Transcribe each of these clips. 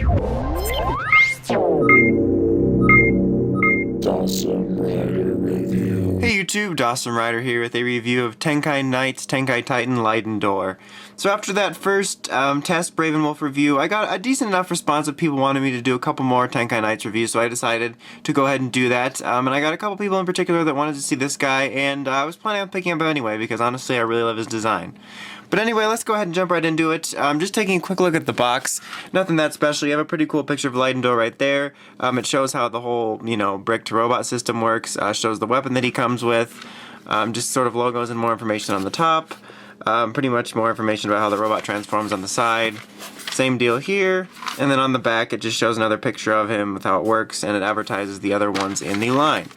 Hey YouTube, Dawson Rider here with a review of Tenkai Knights, Tenkai Titan Lydendor. So after that first test Brave & Wolf review, I got a decent enough response of people wanting me to do a couple more Tenkai Knights reviews, so I decided to go ahead and do that. And I got a couple people in particular that wanted to see this guy, and I was planning on picking him up anyway, because honestly I really love his design. But anyway, let's go ahead and jump right into it. Just taking a quick look at the box. Nothing that special. You have a pretty cool picture of Lydendor right there. It shows how the whole, brick to robot system works. Shows the weapon that he comes with. Just sort of logos and more information on the top. Pretty much more information about how the robot transforms on the side. Same deal here. And then on the back, it just shows another picture of him with how it works, and it advertises the other ones in the line.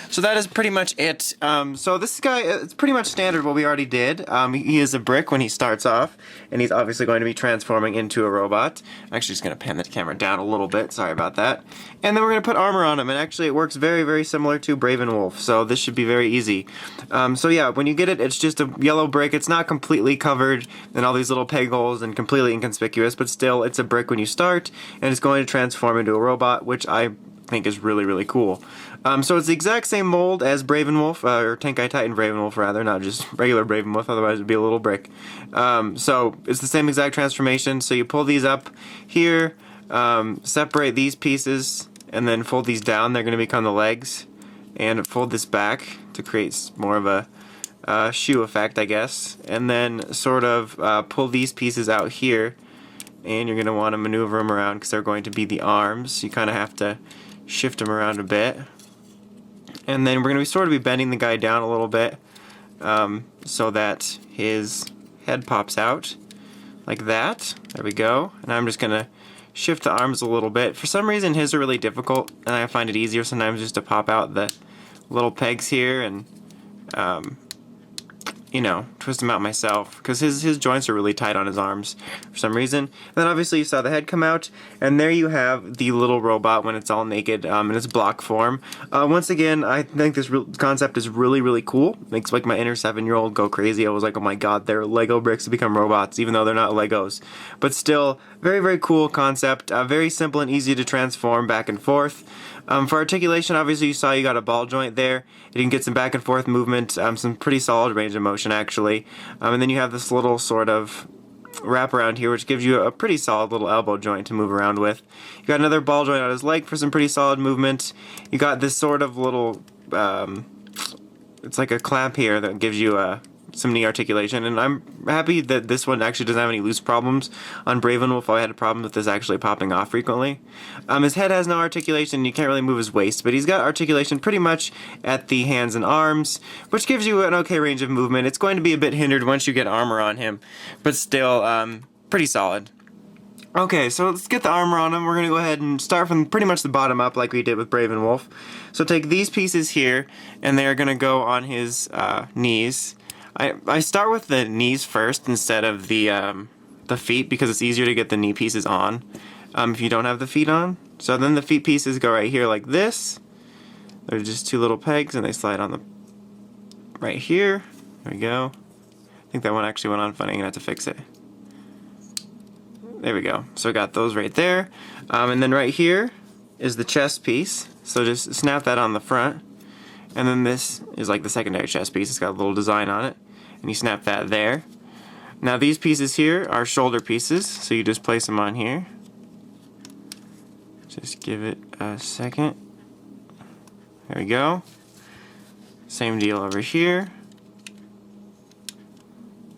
So that is pretty much it. So this guy, it's pretty much standard what we already did. He is a brick when he starts off, and he's obviously going to be transforming into a robot. I'm actually just going to pan the camera down a little bit, sorry about that. And then we're going to put armor on him, and actually it works very, very similar to Brave & Wolf, so this should be very easy. So yeah, when you get it, it's just a yellow brick. It's not completely covered in all these little peg holes and completely inconspicuous, but still, it's a brick when you start, and it's going to transform into a robot, which I think is really, really cool. So it's the exact same mold as Brave & Wolf, or Tenkai Titan Brave & Wolf rather, not just regular Brave & Wolf, otherwise it would be a little brick. So it's the same exact transformation, so you pull these up here, separate these pieces, and then fold these down, they're going to become the legs, and fold this back to create more of a shoe effect, I guess, and then sort of pull these pieces out here, and you're going to want to maneuver them around because they're going to be the arms. You kind of have to shift them around a bit. And then we're going to sort of be bending the guy down a little bit so that his head pops out like that. There we go. And I'm just going to shift the arms a little bit. For some reason his are really difficult, and I find it easier sometimes just to pop out the little pegs here and twist them out myself, because his joints are really tight on his arms for some reason. And then obviously you saw the head come out, and there you have the little robot when it's all naked in its block form. Once again, I think this concept is really, really cool. It makes like my inner 7-year-old go crazy. I was like, oh my god, they're Lego bricks to become robots, even though they're not Legos. But still, very, very cool concept. Very simple and easy to transform back and forth. For articulation, obviously you saw you got a ball joint there. You can get some back and forth movement, some pretty solid range of motion actually. And then you have this little sort of wrap around here, which gives you a pretty solid little elbow joint to move around with. You got another ball joint on his leg for some pretty solid movement. You got this sort of little, it's like a clamp here that gives you some knee articulation, and I'm happy that this one actually doesn't have any loose problems. On Brave & Wolf I had a problem with this actually popping off frequently. His head has no articulation, you can't really move his waist, but he's got articulation pretty much at the hands and arms, which gives you an okay range of movement. It's going to be a bit hindered once you get armor on him, but still pretty solid. Okay, so let's get the armor on him. We're going to go ahead and start from pretty much the bottom up like we did with Brave & Wolf. So take these pieces here, and they're going to go on his knees. I start with the knees first instead of the feet, because it's easier to get the knee pieces on if you don't have the feet on. So then the feet pieces go right here like this. They're just two little pegs, and they slide on the right here. There we go. I think that one actually went on funny. I'm gonna have to fix it. There we go. So I got those right there. And then right here is the chest piece. So just snap that on the front. And then this is like the secondary chest piece. It's got a little design on it. And you snap that there. Now these pieces here are shoulder pieces, so you just place them on here. Just give it a second. There we go. Same deal over here.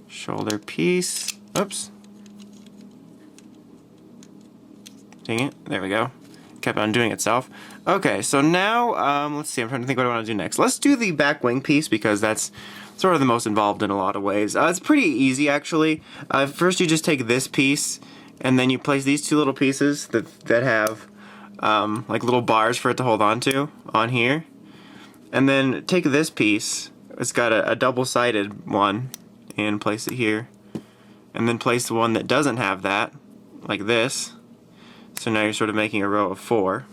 Shoulder piece. Oops. Dang it. There we go. Kept on doing itself. Okay, so now, let's see, I'm trying to think what I want to do next. Let's do the back wing piece, because that's sort of the most involved in a lot of ways. It's pretty easy, actually. First you just take this piece, and then you place these two little pieces that have like little bars for it to hold on to on here. And then take this piece, it's got a double-sided one, and place it here. And then place the one that doesn't have that, like this. So now you're sort of making a row of 4.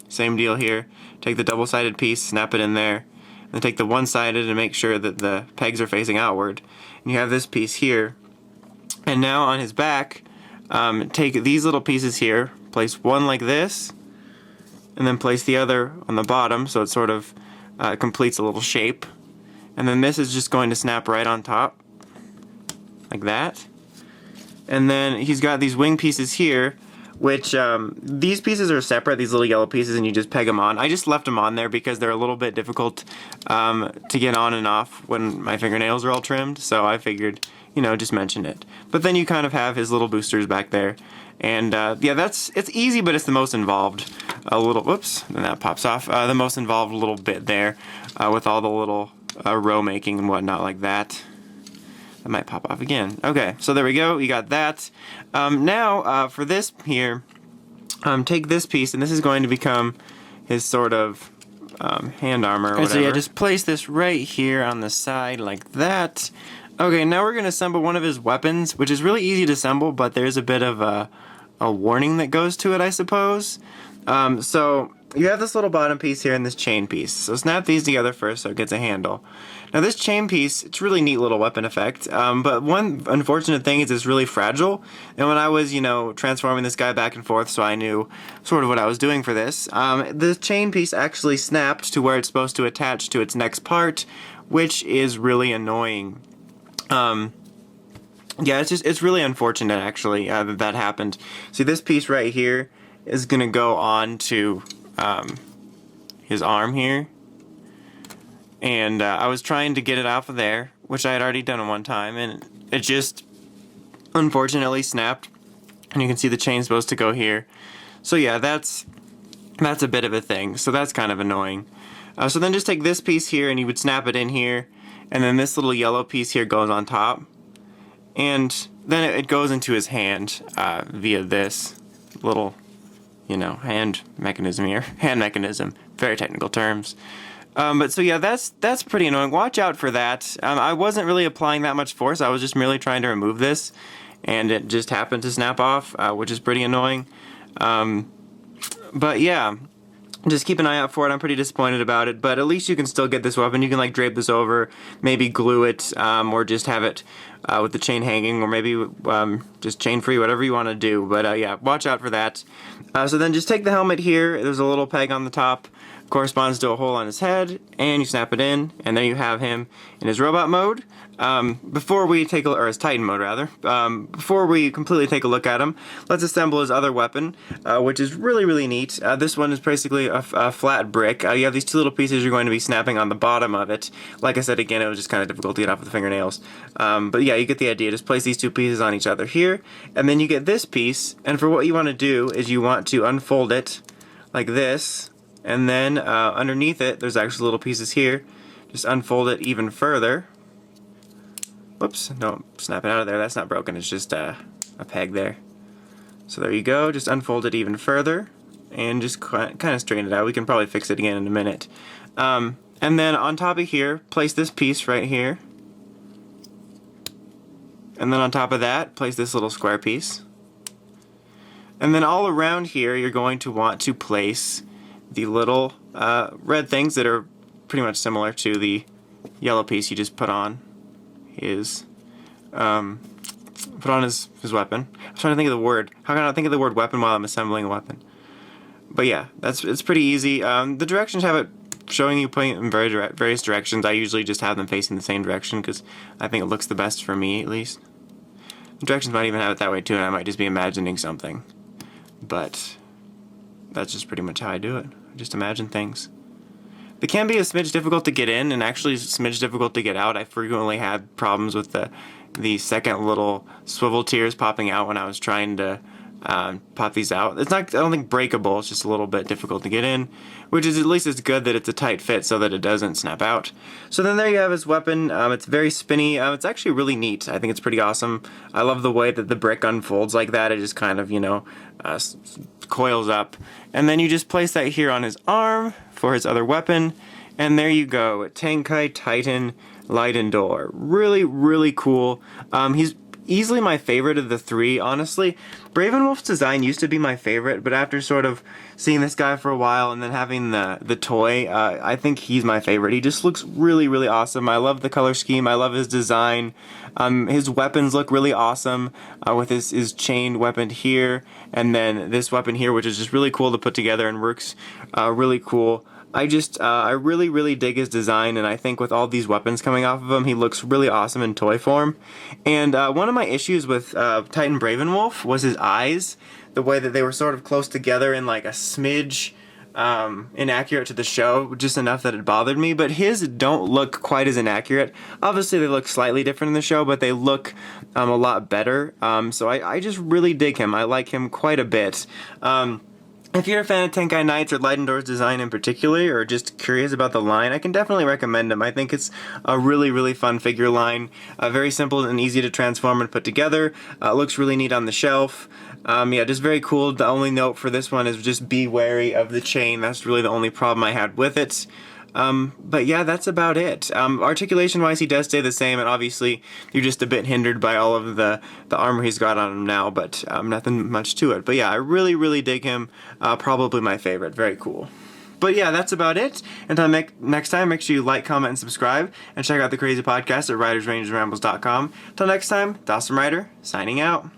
Same deal here. Take the double-sided piece, snap it in there, and then take the one-sided and make sure that the pegs are facing outward. And you have this piece here. And now on his back, take these little pieces here, place one like this, and then place the other on the bottom so it sort of completes a little shape. And then this is just going to snap right on top, like that. And then he's got these wing pieces here, which these pieces are separate, these little yellow pieces, and you just peg them on. I just left them on there because they're a little bit difficult to get on and off when my fingernails are all trimmed, so I figured, you know, just mention it. But then you kind of have his little boosters back there. And yeah, it's easy, but it's the most involved. A little, whoops, and that pops off. The most involved little bit there with all the little row making and whatnot like that. That might pop off again. Okay, so there we go. You got that. Now, for this here, take this piece, and this is going to become his sort of hand armor or whatever. So yeah, just place this right here on the side like that. Okay, now we're going to assemble one of his weapons, which is really easy to assemble, but there's a bit of a warning that goes to it, I suppose. So you have this little bottom piece here and this chain piece. So snap these together first so it gets a handle. Now this chain piece, it's a really neat little weapon effect, but one unfortunate thing is it's really fragile. And when I was, you know, transforming this guy back and forth so I knew sort of what I was doing for this, the chain piece actually snapped to where it's supposed to attach to its next part, which is really annoying. Yeah, it's really unfortunate actually that happened. See, this piece right here is gonna go on to his arm here, and I was trying to get it off of there, which I had already done at one time, and it just unfortunately snapped. And you can see the chain's supposed to go here. So yeah, that's a bit of a thing. So that's kind of annoying. So then just take this piece here and you would snap it in here, and then this little yellow piece here goes on top, and then it goes into his hand via this little, you know, hand mechanism here. Hand mechanism, very technical terms. But so yeah, that's pretty annoying. Watch out for that. I wasn't really applying that much force. I was just merely trying to remove this, and it just happened to snap off, which is pretty annoying. But yeah, just keep an eye out for it. I'm pretty disappointed about it, but at least you can still get this weapon. You can like drape this over, maybe glue it, or just have it with the chain hanging, or maybe just chain free, whatever you want to do. But yeah, watch out for that. So then just take the helmet here. There's a little peg on the top, corresponds to a hole on his head, and you snap it in, and there you have him in his robot mode. Before we take or his Titan mode rather, before we completely take a look at him, let's assemble his other weapon, which is really neat. This one is basically a flat brick. You have these two little pieces you're going to be snapping on the bottom of it. Like I said again, it was just kind of difficult to get off with the fingernails. But yeah, you get the idea. Just place these two pieces on each other here, and then you get this piece, and for what you want to do is you want to unfold it like this, and then underneath it there's actually little pieces here. Just unfold it even further. Whoops, don't snap it out of there, that's not broken, it's just a peg there. So there you go, just unfold it even further and just kind of straighten it out. We can probably fix it again in a minute. And then on top of here, place this piece right here. And then on top of that, place this little square piece. And then all around here, you're going to want to place the little red things that are pretty much similar to the yellow piece you just put on his his weapon. I'm trying to think of the word. How can I think of the word weapon while I'm assembling a weapon? But yeah, it's pretty easy. The directions have it showing you putting it in various directions. I usually just have them facing the same direction because I think it looks the best for me, at least. The directions might even have it that way too, and I might just be imagining something. But that's just pretty much how I do it. I just imagine things. They can be a smidge difficult to get in, and actually a smidge difficult to get out. I frequently had problems with the second little swivel tiers popping out when I was trying to pop these out. It's not, I don't think breakable, it's just a little bit difficult to get in, which is at least it's good that it's a tight fit so that it doesn't snap out. So then there you have his weapon. It's very spinny. It's actually really neat. I think it's pretty awesome. I love the way that the brick unfolds like that. It just kind of, you know, coils up. And then you just place that here on his arm for his other weapon. And there you go, Tenkai Titan Lydendor. Really cool. easily my favorite of the three, honestly. Bravenwolf's design used to be my favorite, but after sort of seeing this guy for a while and then having the toy, I think he's my favorite. He just looks really, really awesome. I love the color scheme. I love his design. His weapons look really awesome with his chained weapon here, and then this weapon here, which is just really cool to put together and works really cool. I really, really dig his design, and I think with all these weapons coming off of him, he looks really awesome in toy form. And one of my issues with Titan Bravenwolf was his eyes, the way that they were sort of close together and like a smidge inaccurate to the show, just enough that it bothered me. But his don't look quite as inaccurate. Obviously, they look slightly different in the show, but they look a lot better. So I just really dig him. I like him quite a bit. If you're a fan of Tenkai Knights or Lydendor's design in particular, or just curious about the line, I can definitely recommend him. I think it's a really, really fun figure line. Very simple and easy to transform and put together. Looks really neat on the shelf. Yeah, just very cool. The only note for this one is just be wary of the chain. That's really the only problem I had with it. But yeah, that's about it. Articulation-wise, he does stay the same, and obviously you're just a bit hindered by all of the armor he's got on him now, but nothing much to it. But yeah, I really, really dig him. Probably my favorite. Very cool. But yeah, that's about it. Until next time, make sure you like, comment, and subscribe, and check out the Crazy Podcast at writersrangersrambles.com. Until next time, Dawson Ryder, signing out.